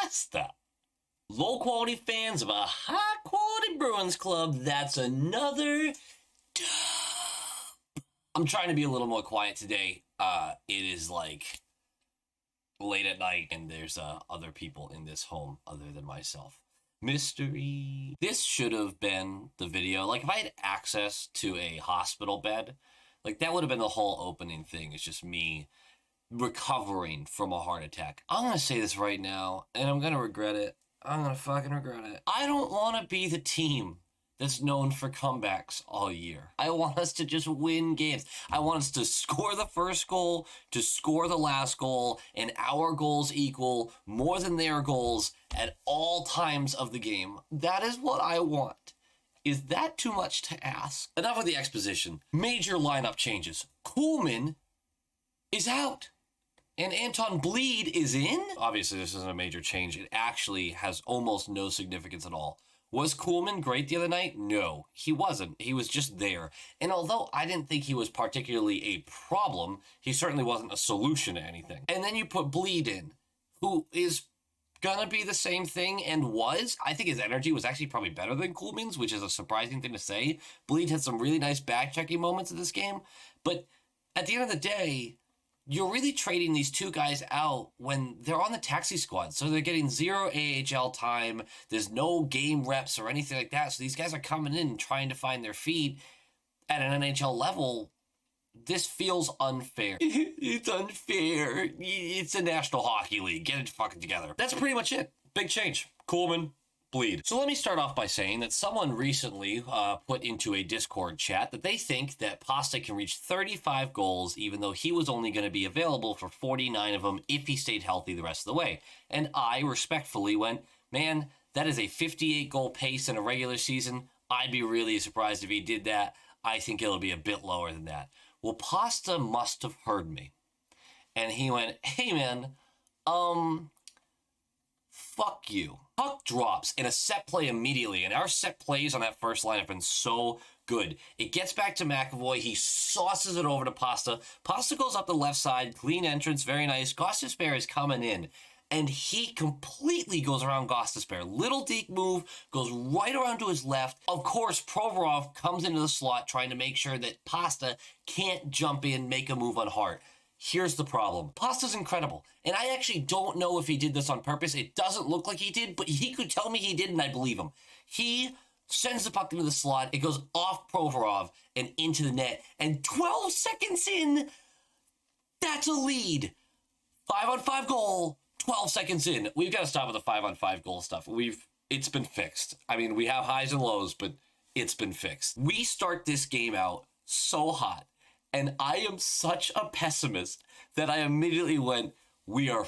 Pasta. Low quality fans of a high quality Bruins club, that's another dub. I'm trying to be a little more quiet today. It is like late at night and there's other people in this home other than myself. Mystery. This should have been the video. Like if I had access to a hospital bed, like that would have been the whole opening thing. It's just me recovering from a heart attack. I'm going to say this right now and I'm going to regret it. I'm going to fucking regret it. I don't want to be the team that's known for comebacks all year. I want us to just win games. I want us to score the first goal, to score the last goal, and our goals equal more than their goals at all times of the game. That is what I want. Is that too much to ask? Enough of the exposition. Major lineup changes. Koolman is out. And Anton Bleed is in? Obviously, this isn't a major change. It actually has almost no significance at all. Was Koolman great the other night? No, he wasn't. He was just there. And although I didn't think he was particularly a problem, he certainly wasn't a solution to anything. And then you put Bleed in, who is gonna be the same thing and was. I think his energy was actually probably better than Koolman's, which is a surprising thing to say. Bleed had some really nice back-checking moments in this game. But at the end of the day, you're really trading these two guys out when they're on the taxi squad. So they're getting 0 AHL time. There's no game reps or anything like that. So these guys are coming in and trying to find their feet at an NHL level. This feels unfair. It's unfair. It's a National Hockey League. Get it fucking together. That's pretty much it. Big change. Koolman. Bleed. So let me start off by saying that someone recently put into a Discord chat that they think that Pasta can reach 35 goals even though he was only going to be available for 49 of them if he stayed healthy the rest of the way. And I respectfully went, man, that is a 58 goal pace in a regular season. I'd be really surprised if he did that. I think it'll be a bit lower than that. Well, Pasta must have heard me. And he went, hey man, fuck you. Puck drops in a set play immediately, and our set plays on that first line have been so good. It gets back to McAvoy. He sauces it over to Pasta. Pasta goes up the left side. Clean entrance. Very nice. Gostisbehere is coming in, and he completely goes around Gostisbehere. Little deke move, goes right around to his left. Of course, Provorov comes into the slot trying to make sure that Pasta can't jump in, make a move on Hart. Here's the problem. Pasta's incredible. And I actually don't know if he did this on purpose. It doesn't look like he did, but he could tell me he did and I believe him. He sends the puck into the slot. It goes off Provorov and into the net. And 12 seconds in, that's a lead. 5-on-5 goal, 12 seconds in. We've got to stop with the 5-on-5 goal stuff. It's been fixed. I mean, we have highs and lows, but it's been fixed. We start this game out so hot. And I am such a pessimist that I immediately went, we are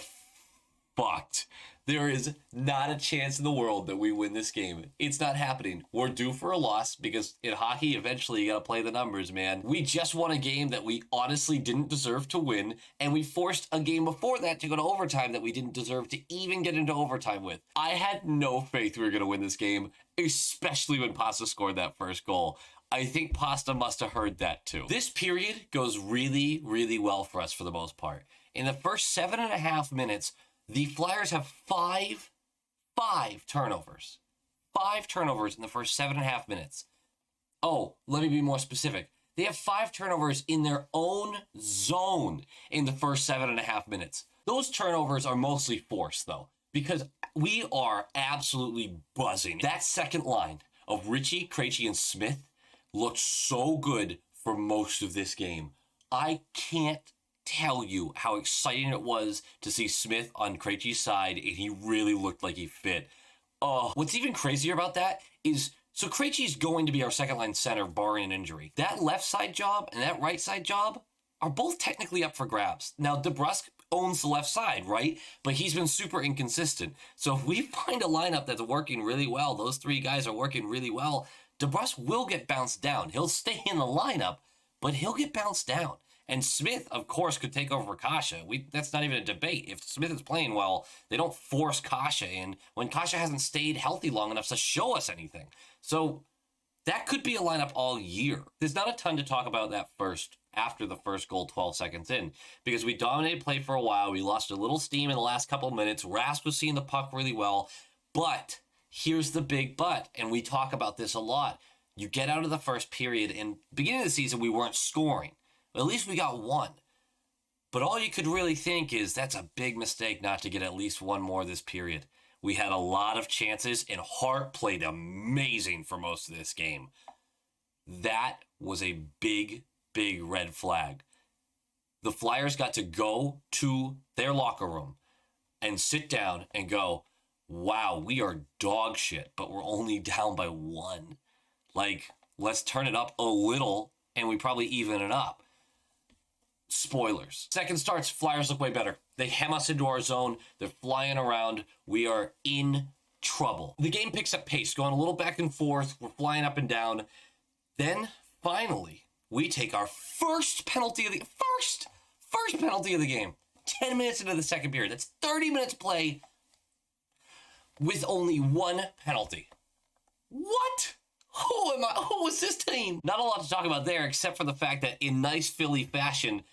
fucked. There is not a chance in the world that we win this game. It's not happening. We're due for a loss because in hockey, eventually you got to play the numbers, man. We just won a game that we honestly didn't deserve to win. And we forced a game before that to go to overtime that we didn't deserve to even get into overtime with. I had no faith we were going to win this game, especially when Pasta scored that first goal. I think Pasta must have heard that too. This period goes really, really well for us for the most part. In the first 7.5 minutes, the Flyers have five turnovers. 5 turnovers in the first 7.5 minutes. Oh, let me be more specific. They have 5 turnovers in their own zone in the first 7.5 minutes. Those turnovers are mostly forced though, because we are absolutely buzzing. That second line of Ritchie, Krejci, and Smith looked so good for most of this game. I can't tell you how exciting it was to see Smith on Krejci's side, and he really looked like he fit. What's even crazier about that is, so Krejci's going to be our second line center barring an injury. That left side job and that right side job are both technically up for grabs. Now, DeBrusk owns the left side, right? But he's been super inconsistent. So if we find a lineup that's working really well, those 3 guys are working really well, DeBrusk will get bounced down. He'll stay in the lineup, but he'll get bounced down. And Smith, of course, could take over Kasha. That's not even a debate. If Smith is playing well, they don't force Kasha in when Kasha hasn't stayed healthy long enough to show us anything. So That could be a lineup all year. There's not a ton to talk about that first, after the first goal 12 seconds in, because we dominated play for a while. We lost a little steam in the last couple of minutes. Rask was seeing the puck really well, but here's the big but, and we talk about this a lot. You get out of the first period, and beginning of the season, we weren't scoring. At least we got one. But all you could really think is that's a big mistake not to get at least one more this period. We had a lot of chances, and Hart played amazing for most of this game. That was a big, big red flag. The Flyers got to go to their locker room and sit down and go, wow, we are dog shit, but we're only down by one. Like, let's turn it up a little, and we probably even it up. Spoilers. Second starts, Flyers look way better. They hem us into our zone. They're flying around. We are in trouble. The game picks up pace, going a little back and forth. We're flying up and down. Then, finally, we take our first penalty of the first penalty of the game. 10 minutes into the second period. That's 30 minutes play with only one penalty. What? Who was this team? Not a lot to talk about there, except for the fact that in nice Philly fashion,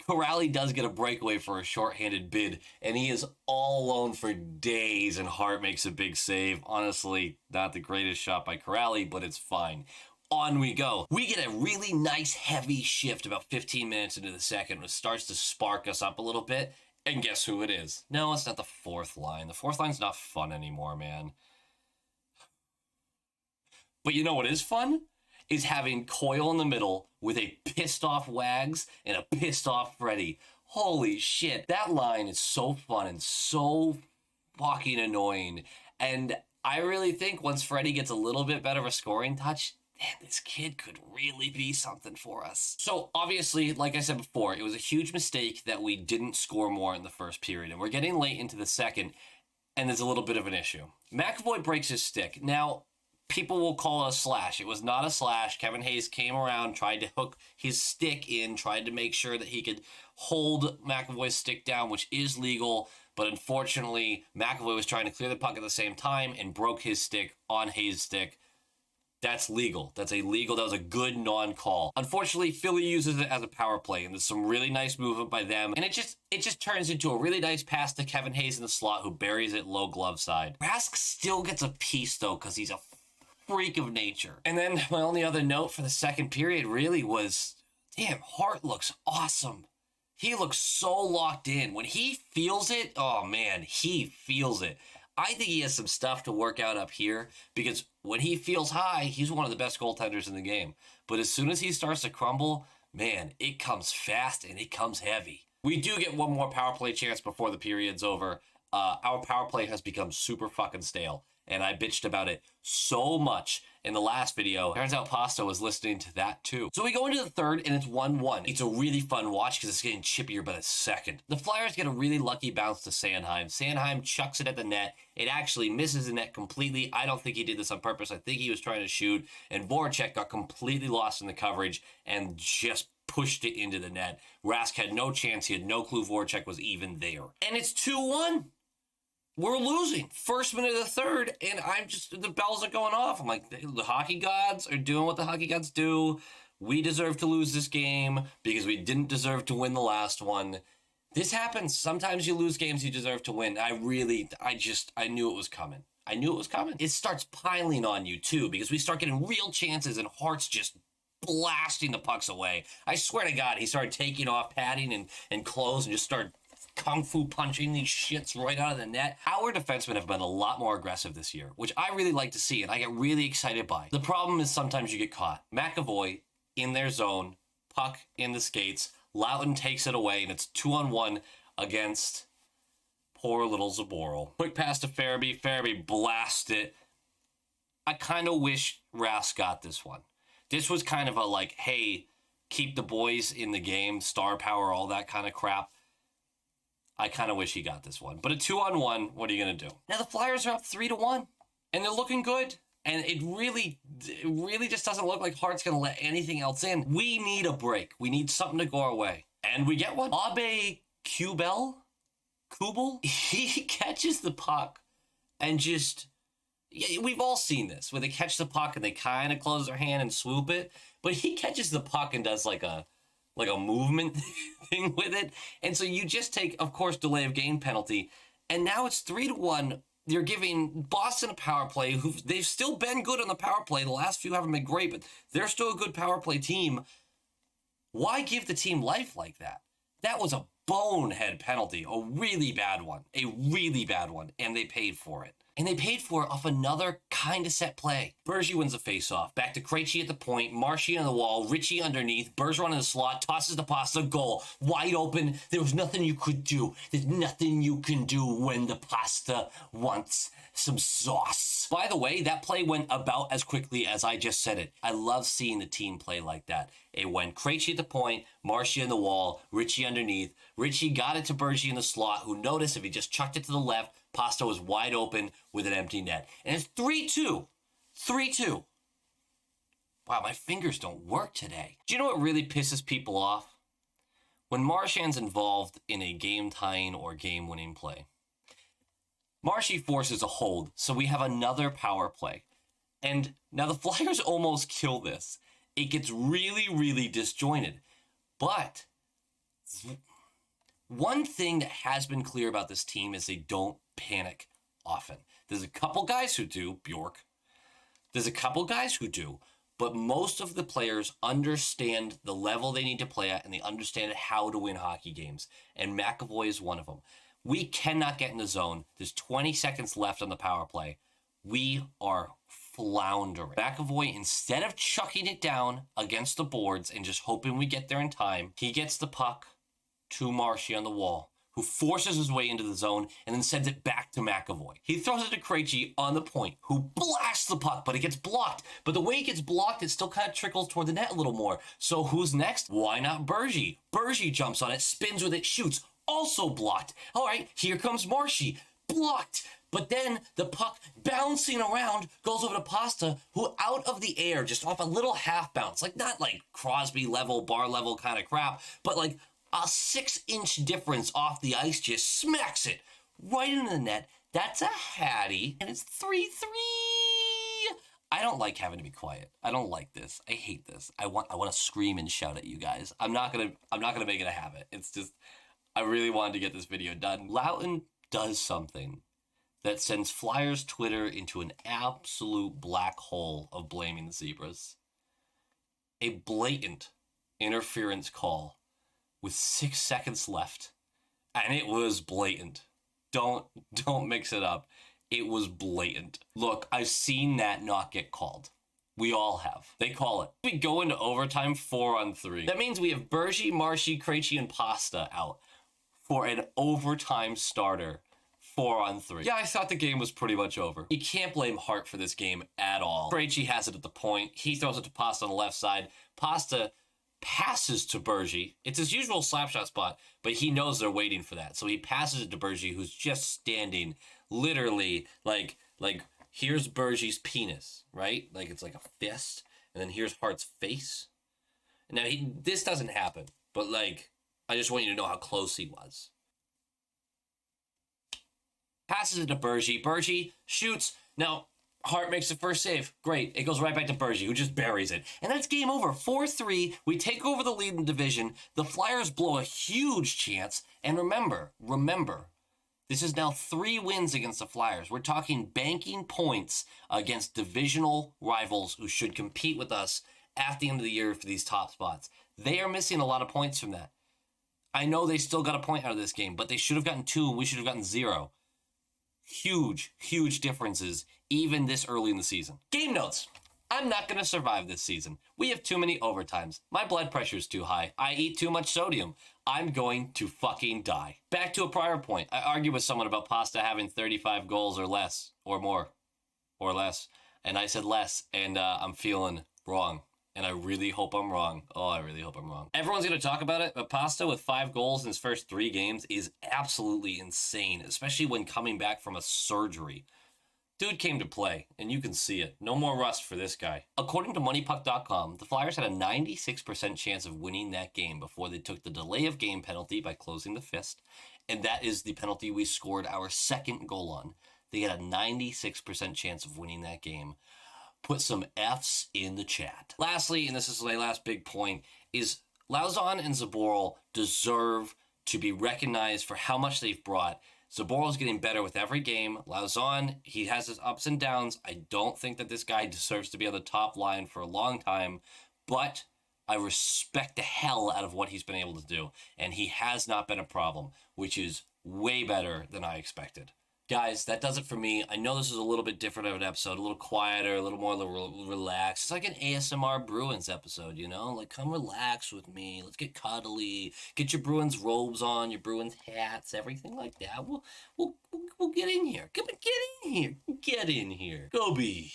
Corrali does get a breakaway for a shorthanded bid, and he is all alone for days, and Hart makes a big save. Honestly, not the greatest shot by Corrali, but it's fine. On we go. We get a really nice heavy shift about 15 minutes into the second, which starts to spark us up a little bit, and guess who it is? No, it's not the fourth line. The fourth line's not fun anymore, man. But you know what is fun? Is having Coyle in the middle with a pissed off Wags and a pissed off Freddie. Holy shit. That line is so fun and so fucking annoying. And I really think once Freddie gets a little bit better of a scoring touch, man, this kid could really be something for us. So obviously, like I said before, it was a huge mistake that we didn't score more in the first period. And we're getting late into the second, and there's a little bit of an issue. McAvoy breaks his stick. Now, people will call it a slash. It was not a slash. Kevin Hayes came around, tried to hook his stick in, tried to make sure that he could hold McAvoy's stick down, which is legal. But unfortunately, McAvoy was trying to clear the puck at the same time and broke his stick on Hayes' stick. That's legal. That was a good non-call. Unfortunately, Philly uses it as a power play, and there's some really nice movement by them. And it just turns into a really nice pass to Kevin Hayes in the slot, who buries it low glove side. Rask still gets a piece, though, because he's a freak of nature. And then my only other note for the second period really was, damn, Hart looks awesome. He looks so locked in. When he feels it, oh man, he feels it. I think he has some stuff to work out up here, because when he feels high, he's one of the best goaltenders in the game. But as soon as he starts to crumble, man, it comes fast and it comes heavy. We do get one more power play chance before the period's over. Our power play has become super fucking stale, and I bitched about it so much in the last video. Turns out Pasta was listening to that too. So we go into the third, and it's 1-1. It's a really fun watch because it's getting chippier by the second. The Flyers get a really lucky bounce to Sanheim. Sanheim chucks it at the net. It actually misses the net completely. I don't think he did this on purpose. I think he was trying to shoot, and Voracek got completely lost in the coverage and just pushed it into the net. Rask had no chance. He had no clue Voracek was even there. And it's 2-1. We're losing. First minute of the third, and the bells are going off. I'm like, the hockey gods are doing what the hockey gods do. We deserve to lose this game because we didn't deserve to win the last one. This happens. Sometimes you lose games you deserve to win. I knew it was coming. I knew it was coming. It starts piling on you, too, because we start getting real chances, and Hart's just blasting the pucks away. I swear to God, he started taking off padding and clothes and just started kung fu punching these shits right out of the net. Our defensemen have been a lot more aggressive this year, which I really like to see, and I get really excited by. The problem is sometimes you get caught. McAvoy in their zone, puck in the skates, Loughton takes it away, and it's 2-on-1 against poor little Zaboral. Quick pass to Farabee. Farabee blasts it. I kind of wish Rask got this one. This was kind of a like, hey, keep the boys in the game, star power, all that kind of crap. I kind of wish he got this one. But a 2-on-1, what are you going to do? Now the Flyers are up 3-1, and they're looking good. And it really just doesn't look like Hart's going to let anything else in. We need a break. We need something to go our way. And we get one. Abe Kubel, he catches the puck and just, we've all seen this, where they catch the puck and they kind of close their hand and swoop it, but he catches the puck and does like a movement thing with it. And so you just take, of course, delay of game penalty. And now it's 3-1. You're giving Boston a power play, who they've still been good on the power play. The last few haven't been great, but they're still a good power play team. Why give the team life like that? That was a bonehead penalty, a really bad one, and they paid for it. And they paid for it off another kind of set play. Bergie wins the faceoff. Back to Krejci at the point, Marshy on the wall, Ritchie underneath, Bergeron in the slot, tosses the Pasta, goal. Wide open. There was nothing you could do. There's nothing you can do when the Pasta wants some sauce. By the way, that play went about as quickly as I just said it. I love seeing the team play like that. It went Krejci at the point, Marshy on the wall, Ritchie underneath. Ritchie got it to Bergie in the slot, who noticed if he just chucked it to the left, Pasta was wide open with an empty net. And it's 3-2. 3-2. Wow, my fingers don't work today. Do you know what really pisses people off? When Marchand's involved in a game-tying or game-winning play. Marshy forces a hold, so we have another power play. And now the Flyers almost kill this. It gets really, really disjointed. But one thing that has been clear about this team is they don't panic often. There's a couple guys who do, Bjork. There's a couple guys who do, but most of the players understand the level they need to play at, and they understand how to win hockey games. And McAvoy is one of them. We cannot get in the zone. There's 20 seconds left on the power play. We are floundering. McAvoy, instead of chucking it down against the boards and just hoping we get there in time, he gets the puck to Marshy on the wall, who forces his way into the zone and then sends it back to McAvoy. He throws it to Krejci on the point, who blasts the puck, but it gets blocked. But the way it gets blocked, it still kind of trickles toward the net a little more. So who's next? Why not Bergie? Bergie jumps on it, spins with it, shoots. Also blocked. All right, here comes Marshy. Blocked. But then the puck bouncing around goes over to Pasta, who out of the air, just off a little half bounce, like not like Crosby level, bar level kind of crap, but like a 6-inch difference off the ice, just smacks it right into the net. That's a Hattie, and it's 3-3. I don't like having to be quiet. I don't like this. I hate this. I want to scream and shout at you guys. I'm not gonna make it a habit. It's just, I really wanted to get this video done. Loughton does something that sends Flyers Twitter into an absolute black hole of blaming the Zebras. A blatant interference call with 6 seconds left, and it was blatant. Don't mix it up. It was blatant. Look, I've seen that not get called. We all have. They call it. We go into overtime 4-on-3. That means we have Bergie, Marshy, Krejci, and Pasta out for an overtime starter 4-on-3. Yeah, I thought the game was pretty much over. You can't blame Hart for this game at all. Krejci has it at the point. He throws it to Pasta on the left side. Pasta passes to Bergie. It's his usual slapshot spot, but he knows they're waiting for that. So he passes it to Bergie, who's just standing literally like here's Bergie's penis, right? Like it's like a fist, and then here's Hart's face. Now this doesn't happen, but like I just want you to know how close he was. Passes it to Bergie. Bergie shoots. Now Hart makes the first save. Great. It goes right back to Bergie, who just buries it. And that's game over. 4-3. We take over the lead in the division. The Flyers blow a huge chance. And remember, this is now 3 wins against the Flyers. We're talking banking points against divisional rivals who should compete with us at the end of the year for these top spots. They are missing a lot of points from that. I know they still got a point out of this game, but they should have gotten 2 and we should have gotten 0. Huge differences, even this early in the season. Game notes. I'm not going to survive this season. We have too many overtimes. My blood pressure is too high. I eat too much sodium. I'm going to fucking die. Back to a prior point. I argued with someone about Pasta having 35 goals or less, or more, or less. And I said less, and I'm feeling wrong. And I really hope I'm wrong. Oh, I really hope I'm wrong. Everyone's going to talk about it, but Pasta with 5 goals in his first 3 games is absolutely insane, especially when coming back from a surgery. Dude came to play, and you can see it. No more rust for this guy. According to MoneyPuck.com, the Flyers had a 96% chance of winning that game before they took the delay of game penalty by closing the fist, and that is the penalty we scored our second goal on. They get a 96% chance of winning that game. Put some F's in the chat. Lastly, and this is my last big point, is Lauzon and Zaboral deserve to be recognized for how much they've brought. Zaboral's getting better with every game. Lauzon, he has his ups and downs. I don't think that this guy deserves to be on the top line for a long time, but I respect the hell out of what he's been able to do, and he has not been a problem, which is way better than I expected. Guys, that does it for me. I know this is a little bit different of an episode, a little quieter, a little more relaxed. It's like an ASMR Bruins episode, you know? Like, come relax with me. Let's get cuddly. Get your Bruins robes on, your Bruins hats, everything like that. We'll get in here. Come on, get in here. Get in here. Go Bees.